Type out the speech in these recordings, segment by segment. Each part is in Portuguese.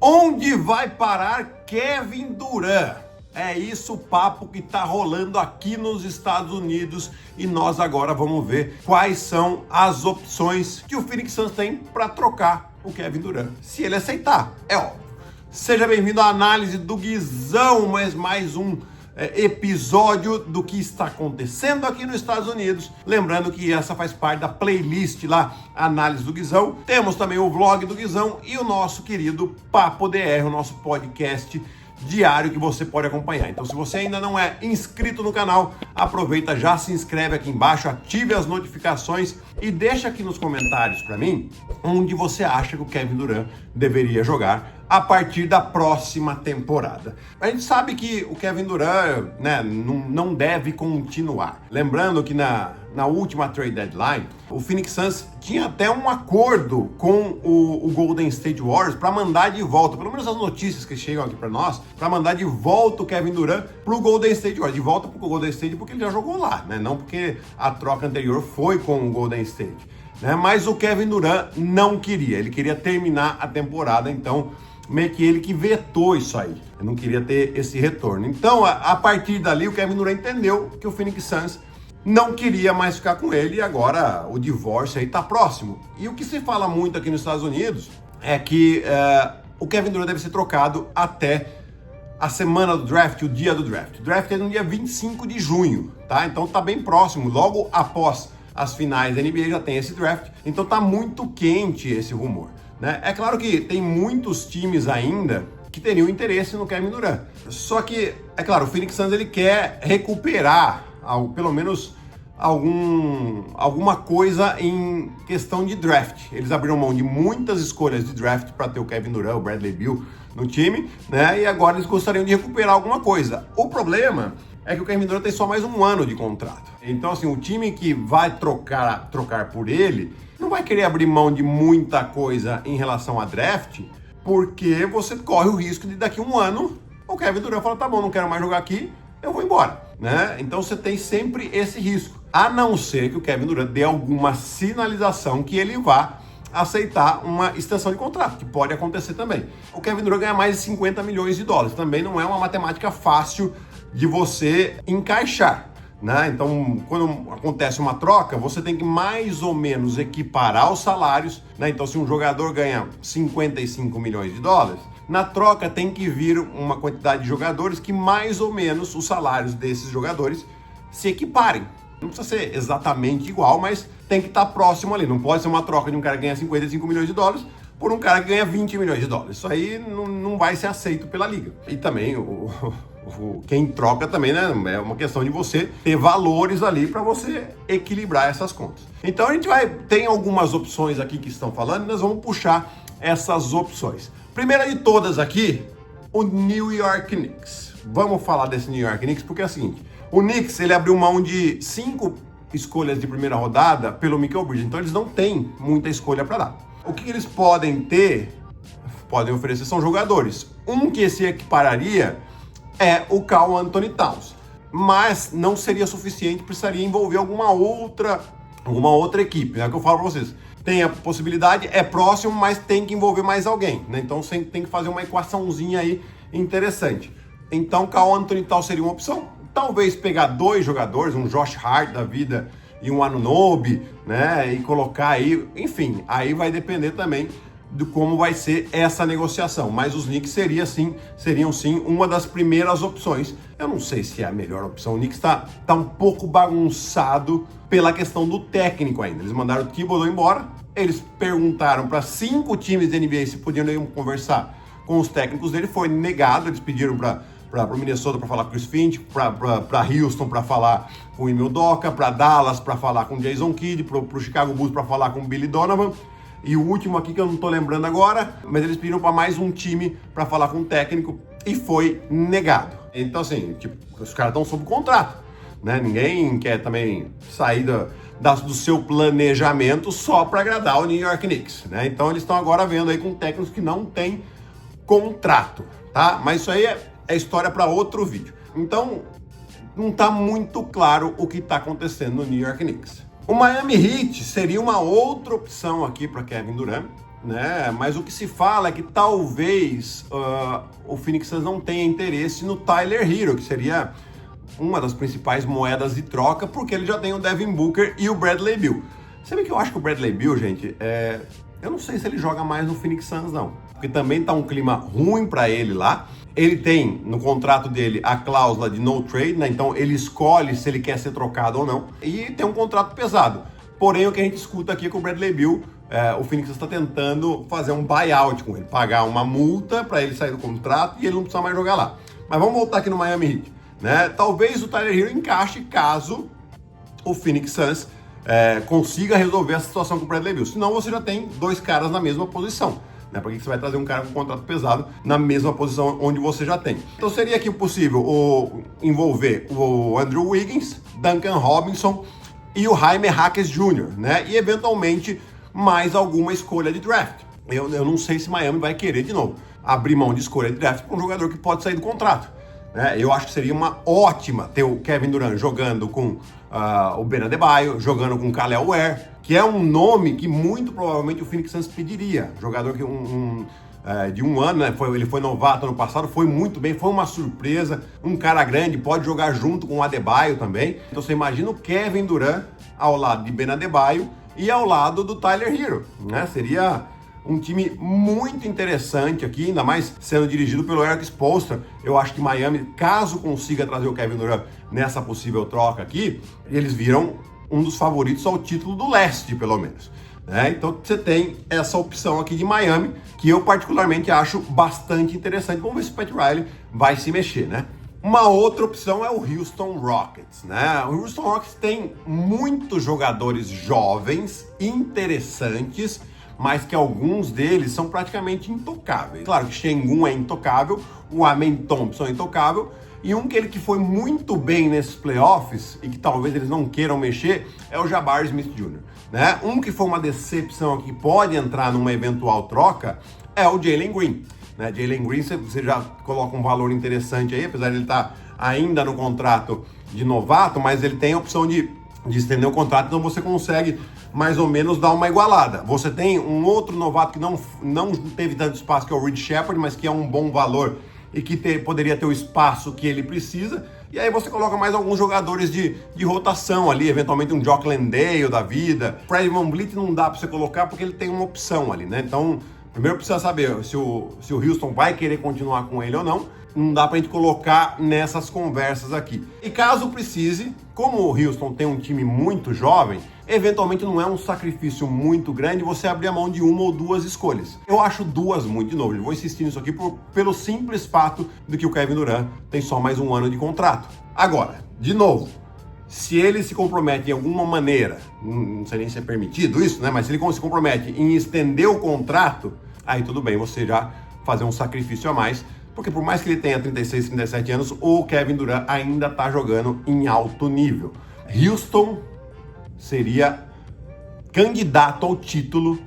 Onde vai parar Kevin Durant? É isso o papo que tá rolando aqui nos Estados Unidos e nós agora vamos ver quais são as opções que o Phoenix Suns tem para trocar o Kevin Durant, se ele aceitar, é óbvio. Seja bem-vindo à análise do Guizão, mais um episódio do que está acontecendo aqui nos Estados Unidos. Lembrando que essa faz parte da playlist lá, Análise do Guizão. Temos também o vlog do Guizão e o nosso querido Papo DR, o nosso podcast diário que você pode acompanhar. Então, se você ainda não é inscrito no canal, aproveita, já se inscreve aqui embaixo, ative as notificações e deixa aqui nos comentários para mim onde você acha que o Kevin Durant deveria jogar a partir da próxima temporada. A gente sabe que o Kevin Durant, não deve continuar. Lembrando que na última trade deadline, o Phoenix Suns tinha até um acordo com o Golden State Warriors para mandar de volta, pelo menos as notícias que chegam aqui para nós, para mandar de volta o Kevin Durant pro Golden State Warriors. De volta pro Golden State porque ele já jogou lá, né? Não porque a troca anterior foi com o Golden State, né? Mas o Kevin Durant não queria, ele queria terminar a temporada, então meio que ele que vetou isso aí. Eu não queria ter esse retorno. Então, a partir dali, o Kevin Durant entendeu que o Phoenix Suns não queria mais ficar com ele e agora o divórcio aí tá próximo. E o que se fala muito aqui nos Estados Unidos é que o Kevin Durant deve ser trocado até a semana do draft, o dia do draft. O draft é no dia 25 de junho, tá? Então tá bem próximo, logo após as finais da NBA já tem esse draft. Então tá muito quente esse rumor, né? É claro que tem muitos times ainda que teriam interesse no Kevin Durant. Só que, é claro, o Phoenix Suns ele quer recuperar pelo menos alguma coisa em questão de draft. Eles abriram mão de muitas escolhas de draft para ter o Kevin Durant, o Bradley Beal no time, né? E agora eles gostariam de recuperar alguma coisa. O problema é que o Kevin Durant tem só mais um ano de contrato. Então, assim, o time que vai trocar por ele não vai querer abrir mão de muita coisa em relação a draft, porque você corre o risco de daqui a um ano o Kevin Durant falar, tá bom, não quero mais jogar aqui, eu vou embora, né? Então você tem sempre esse risco, a não ser que o Kevin Durant dê alguma sinalização que ele vá aceitar uma extensão de contrato, que pode acontecer também. O Kevin Durant ganha mais de 50 milhões de dólares, também não é uma matemática fácil de você encaixar, né? Então, quando acontece uma troca, você tem que mais ou menos equiparar os salários, né? Então, se um jogador ganha 55 milhões de dólares, na troca tem que vir uma quantidade de jogadores que mais ou menos os salários desses jogadores se equiparem. Não precisa ser exatamente igual, mas tem que estar próximo ali. Não pode ser uma troca de um cara que ganha 55 milhões de dólares por um cara que ganha 20 milhões de dólares. Isso aí não vai ser aceito pela liga. E também quem troca também, né? É uma questão de você ter valores ali para você equilibrar essas contas. Então a gente tem algumas opções aqui que estão falando e nós vamos puxar essas opções. Primeira de todas aqui, o New York Knicks. Vamos falar desse New York Knicks porque é o seguinte, o Knicks ele abriu mão de 5 escolhas de primeira rodada pelo Mikal Bridges, então eles não têm muita escolha para dar. O que eles podem oferecer são jogadores. Um que se equipararia é o Karl Anthony Towns, mas não seria suficiente, precisaria envolver alguma outra equipe, é o que eu falo para vocês. Tem a possibilidade, é próximo, mas tem que envolver mais alguém, né? Então você tem que fazer uma equaçãozinha aí interessante. Então Karl Anthony Towns seria uma opção, talvez pegar 2 jogadores, um Josh Hart da vida e um Anunoby, né? E colocar aí, enfim, aí vai depender também de como vai ser essa negociação, mas os Knicks seriam sim uma das primeiras opções. Eu não sei se é a melhor opção, o Knicks tá um pouco bagunçado pela questão do técnico ainda. Eles mandaram o Thibodeau embora, eles perguntaram para 5 times da NBA se podiam conversar com os técnicos dele, foi negado, eles pediram para o Minnesota para falar com o Chris Finch, para Houston para falar com o Ime Udoka, para Dallas para falar com o Jason Kidd, para o Chicago Bulls para falar com o Billy Donovan. E o último aqui que eu não tô lembrando agora, mas eles pediram para mais um time para falar com o técnico e foi negado. Então assim, os caras estão sob contrato, né? Ninguém quer também sair do seu planejamento só para agradar o New York Knicks, né? Então eles estão agora vendo aí com técnicos que não têm contrato, tá? Mas isso aí é história para outro vídeo. Então não tá muito claro o que tá acontecendo no New York Knicks. O Miami Heat seria uma outra opção aqui para Kevin Durant, né? Mas o que se fala é que talvez o Phoenix Suns não tenha interesse no Tyler Hero, que seria uma das principais moedas de troca, porque ele já tem o Devin Booker e o Bradley Beal. Sabe que eu acho que o Bradley Beal, gente, eu não sei se ele joga mais no Phoenix Suns, não. Porque também tá um clima ruim para ele lá. Ele tem no contrato dele a cláusula de no trade, né? Então ele escolhe se ele quer ser trocado ou não. E tem um contrato pesado. Porém, o que a gente escuta aqui é que o Bradley Beal, o Phoenix está tentando fazer um buyout com ele, pagar uma multa para ele sair do contrato e ele não precisa mais jogar lá. Mas vamos voltar aqui no Miami Heat, né? Talvez o Tyler Hero encaixe caso o Phoenix Suns consiga resolver essa situação com o Bradley Beal. Senão você já tem dois caras na mesma posição. Né? Por que você vai trazer um cara com contrato pesado na mesma posição onde você já tem? Então seria aqui possível envolver o Andrew Wiggins, Duncan Robinson e o Jaime Jaquez Jr., né? E eventualmente mais alguma escolha de draft. Eu não sei se Miami vai querer de novo abrir mão de escolha de draft para um jogador que pode sair do contrato. Eu acho que seria uma ótima ter o Kevin Durant jogando com o Ben Adebayo, jogando com o Khalil Ware, que é um nome que muito provavelmente o Phoenix Suns pediria. Jogador que de um ano, né? Ele foi novato ano passado, foi muito bem, foi uma surpresa. Um cara grande, pode jogar junto com o Adebayo também. Então você imagina o Kevin Durant ao lado de Ben Adebayo e ao lado do Tyler Hero, né? Seria um time muito interessante aqui, ainda mais sendo dirigido pelo Eric Spoelstra. Eu acho que Miami, caso consiga trazer o Kevin Durant nessa possível troca aqui, eles viram um dos favoritos ao título do leste, pelo menos. Então você tem essa opção aqui de Miami, que eu particularmente acho bastante interessante. Vamos ver se o Pat Riley vai se mexer, né? Uma outra opção é o Houston Rockets, né? O Houston Rockets tem muitos jogadores jovens, interessantes, mas que alguns deles são praticamente intocáveis. Claro que Şengün é intocável, o Amen Thompson é intocável, e que foi muito bem nesses playoffs, e que talvez eles não queiram mexer, é o Jabari Smith Jr., né? Que foi uma decepção aqui, pode entrar numa eventual troca, é o Jalen Green. Né? Jalen Green, você já coloca um valor interessante aí, apesar de ele estar ainda no contrato de novato, mas ele tem a opção de estender o contrato, então você consegue mais ou menos dar uma igualada. Você tem um outro novato que não teve tanto espaço, que é o Reed Shepard, mas que é um bom valor e que poderia ter o espaço que ele precisa. E aí você coloca mais alguns jogadores de rotação ali, eventualmente um Jock Landale da vida. Fred VanVleet não dá para você colocar porque ele tem uma opção ali, né? Então, primeiro precisa saber se o Houston vai querer continuar com ele ou não. Não dá pra gente colocar nessas conversas aqui. E caso precise, como o Houston tem um time muito jovem, eventualmente não é um sacrifício muito grande você abrir a mão de uma ou duas escolhas. Eu acho duas muito, de novo, eu vou insistir nisso aqui pelo simples fato de que o Kevin Durant tem só mais um ano de contrato. Agora, de novo, se ele se compromete em alguma maneira, não sei nem se é permitido isso, né? Mas se ele se compromete em estender o contrato, aí tudo bem, você já fazer um sacrifício a mais, porque por mais que ele tenha 36, 37 anos, o Kevin Durant ainda está jogando em alto nível. Houston seria candidato ao título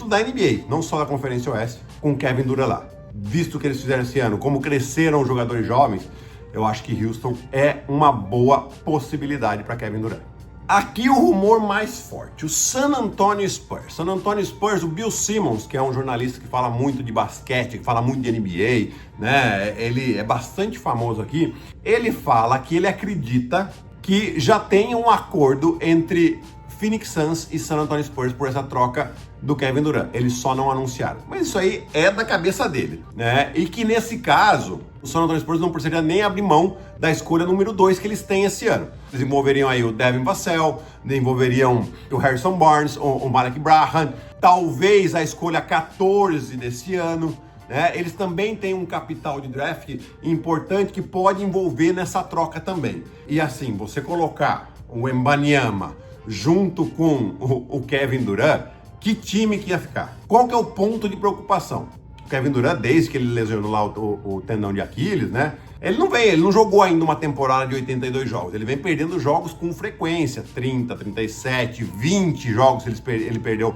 da NBA, não só da Conferência Oeste, com o Kevin Durant lá. Visto o que eles fizeram esse ano, como cresceram os jogadores jovens, eu acho que Houston é uma boa possibilidade para Kevin Durant. Aqui o rumor mais forte, o San Antonio Spurs. San Antonio Spurs, o Bill Simmons, que é um jornalista que fala muito de basquete, que fala muito de NBA, né? Ele é bastante famoso aqui. Ele fala que ele acredita que já tem um acordo entre Phoenix Suns e San Antonio Spurs por essa troca do Kevin Durant. Eles só não anunciaram. Mas isso aí é da cabeça dele, né? E que nesse caso, o San Antonio Spurs não precisaria nem abrir mão da escolha número 2 que eles têm esse ano. Eles envolveriam aí o Devin Vassell, envolveriam o Harrison Barnes, o Malek Brogdon, talvez a escolha 14 desse ano, né? Eles também têm um capital de draft importante que pode envolver nessa troca também. E assim, você colocar o Wembanyama junto com o Kevin Durant, que time que ia ficar? Qual que é o ponto de preocupação? O Kevin Durant, desde que ele lesionou lá o tendão de Aquiles, né? Ele não jogou ainda uma temporada de 82 jogos. Ele vem perdendo jogos com frequência, 30, 37, 20 jogos ele perdeu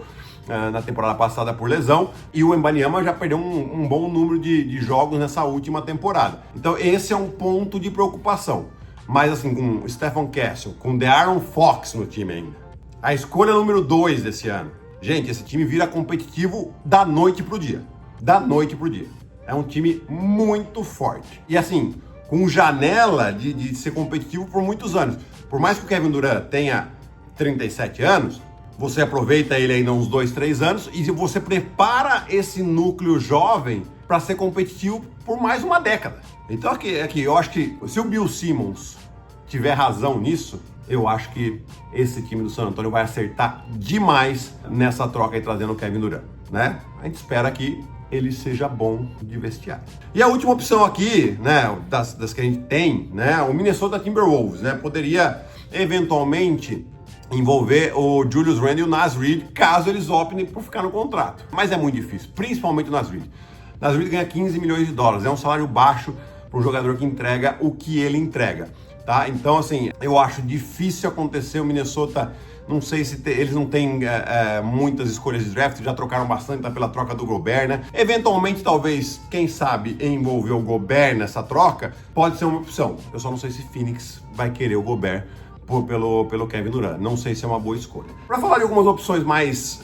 na temporada passada por lesão. E o Wembanyama já perdeu um bom número de jogos nessa última temporada. Então esse é um ponto de preocupação. Mas assim, com o Stephen Castle, com o De'Aaron Fox no time ainda. A escolha número 2 desse ano. Gente, esse time vira competitivo da noite pro dia. Da noite pro dia. É um time muito forte. E assim, com janela de ser competitivo por muitos anos. Por mais que o Kevin Durant tenha 37 anos, você aproveita ele ainda uns 2, 3 anos e você prepara esse núcleo jovem para ser competitivo por mais uma década. Então aqui, eu acho que se o Bill Simmons tiver razão nisso, eu acho que esse time do San Antonio vai acertar demais nessa troca aí trazendo o Kevin Durant, né? A gente espera que ele seja bom de vestiário. E a última opção aqui, né, das que a gente tem, né, o Minnesota Timberwolves, né, poderia eventualmente envolver o Julius Randle e o Naz Reid, caso eles optem por ficar no contrato. Mas é muito difícil, principalmente o Naz Reid. Naz Reid ganha 15 milhões de dólares, é um salário baixo para um jogador que entrega o que ele entrega, tá? Então, assim, eu acho difícil acontecer o Minnesota. Não sei se eles não têm muitas escolhas de draft, já trocaram bastante pela troca do Gobert, né? Eventualmente, talvez, quem sabe, envolver o Gobert nessa troca pode ser uma opção. Eu só não sei se Phoenix vai querer o Gobert pelo Kevin Durant. Não sei se é uma boa escolha. Para falar de algumas opções mais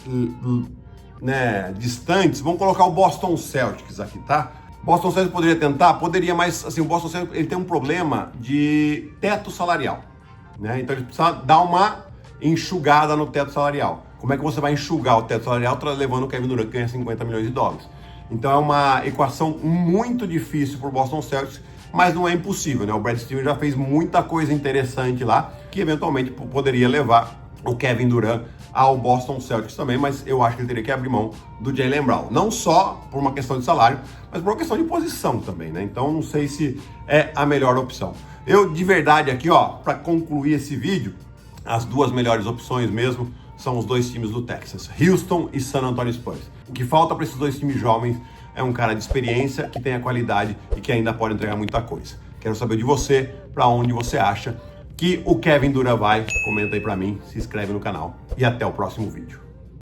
distantes, vamos colocar o Boston Celtics aqui, tá? Boston Celtics poderia tentar? Poderia, mas assim, o Boston Celtics ele tem um problema de teto salarial, né? Então ele precisa dar uma enxugada no teto salarial. Como é que você vai enxugar o teto salarial levando o Kevin Durant que ganha 50 milhões de dólares? Então é uma equação muito difícil para o Boston Celtics, mas não é impossível, né? O Brad Stevens já fez muita coisa interessante lá, que eventualmente poderia levar o Kevin Durant ao Boston Celtics também, mas eu acho que ele teria que abrir mão do Jaylen Brown. Não só por uma questão de salário, mas por uma questão de posição também, né? Então não sei se é a melhor opção. Eu, de verdade, aqui, ó, para concluir esse vídeo, as duas melhores opções mesmo são os dois times do Texas, Houston e San Antonio Spurs. O que falta para esses dois times jovens é um cara de experiência, que tenha qualidade e que ainda pode entregar muita coisa. Quero saber de você, para onde você acha que o Kevin Durant vai. Comenta aí para mim, se inscreve no canal e até o próximo vídeo.